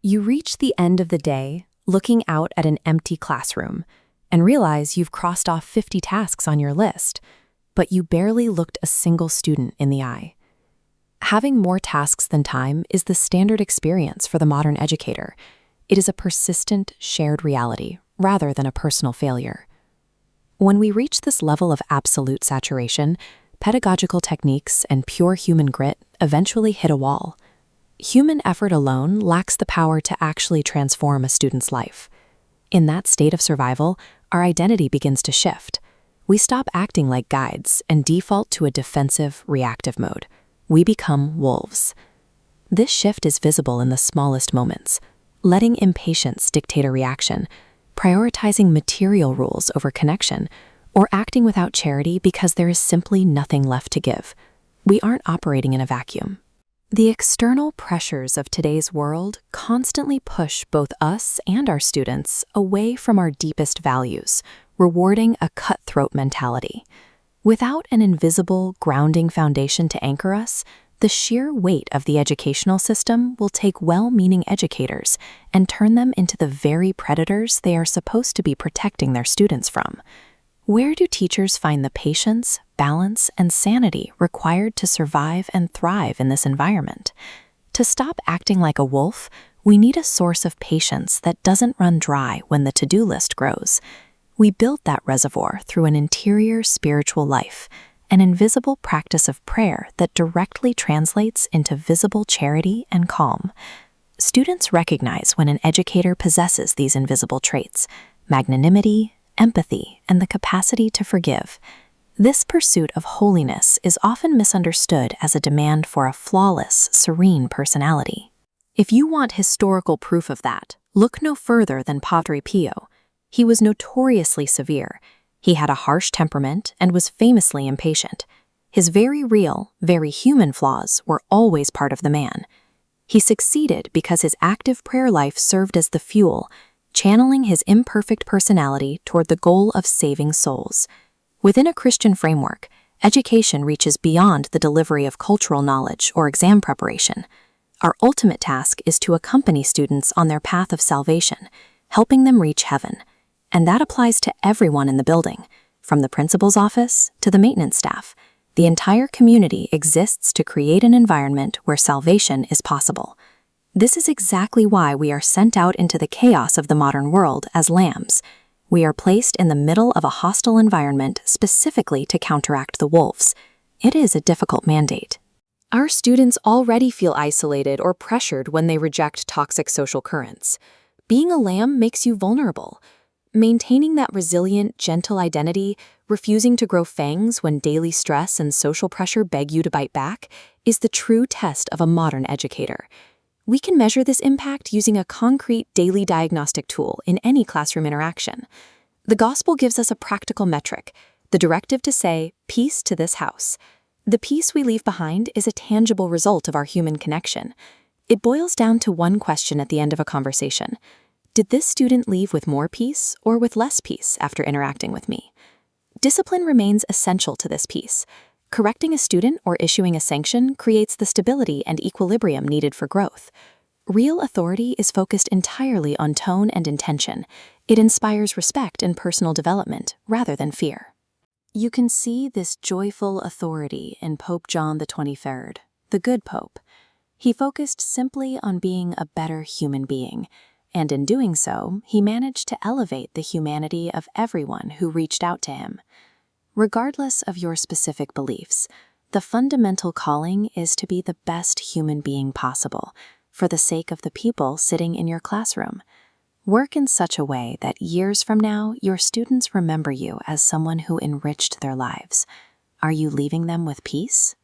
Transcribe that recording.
You reach the end of the day, looking out at an empty classroom, and realize you've crossed off 50 tasks on your list, but you barely looked a single student in the eye. Having more tasks than time is the standard experience for the modern educator. It is a persistent, shared reality, rather than a personal failure. When we reach this level of absolute saturation, pedagogical techniques and pure human grit eventually hit a wall. Human effort alone lacks the power to actually transform a student's life. In that state of survival, our identity begins to shift. We stop acting like guides and default to a defensive, reactive mode. We become wolves. This shift is visible in the smallest moments, letting impatience dictate a reaction, prioritizing material rules over connection, or acting without charity because there is simply nothing left to give. We aren't operating in a vacuum. The external pressures of today's world constantly push both us and our students away from our deepest values, rewarding a cutthroat mentality. Without an invisible, grounding foundation to anchor us, the sheer weight of the educational system will take well-meaning educators and turn them into the very predators they are supposed to be protecting their students from. Where do teachers find the patience, balance, and sanity required to survive and thrive in this environment? To stop acting like a wolf, we need a source of patience that doesn't run dry when the to-do list grows. We build that reservoir through an interior spiritual life, an invisible practice of prayer that directly translates into visible charity and calm. Students recognize when an educator possesses these invisible traits: magnanimity, empathy, and the capacity to forgive. This pursuit of holiness is often misunderstood as a demand for a flawless, serene personality. If you want historical proof of that, look no further than Padre Pio. He was notoriously severe. He had a harsh temperament and was famously impatient. His very real, very human flaws were always part of the man. He succeeded because his active prayer life served as the fuel, channeling his imperfect personality toward the goal of saving souls. Within a Christian framework, education reaches beyond the delivery of cultural knowledge or exam preparation. Our ultimate task is to accompany students on their path of salvation, helping them reach heaven. And that applies to everyone in the building, from the principal's office to the maintenance staff. The entire community exists to create an environment where salvation is possible. This is exactly why we are sent out into the chaos of the modern world as lambs. We are placed in the middle of a hostile environment specifically to counteract the wolves. It is a difficult mandate. Our students already feel isolated or pressured when they reject toxic social currents. Being a lamb makes you vulnerable. Maintaining that resilient, gentle identity, refusing to grow fangs when daily stress and social pressure beg you to bite back, is the true test of a modern educator. We can measure this impact using a concrete daily diagnostic tool in any classroom interaction. The gospel gives us a practical metric, the directive to say, "Peace to this house." The peace we leave behind is a tangible result of our human connection. It boils down to one question at the end of a conversation. Did this student leave with more peace or with less peace after interacting with me? Discipline remains essential to this peace. Correcting a student or issuing a sanction creates the stability and equilibrium needed for growth. Real authority is focused entirely on tone and intention. It inspires respect and personal development rather than fear. You can see this joyful authority in Pope John XXIII, the good Pope. He focused simply on being a better human being, and in doing so, he managed to elevate the humanity of everyone who reached out to him. Regardless of your specific beliefs, the fundamental calling is to be the best human being possible, for the sake of the people sitting in your classroom. Work in such a way that years from now, your students remember you as someone who enriched their lives. Are you leaving them with peace?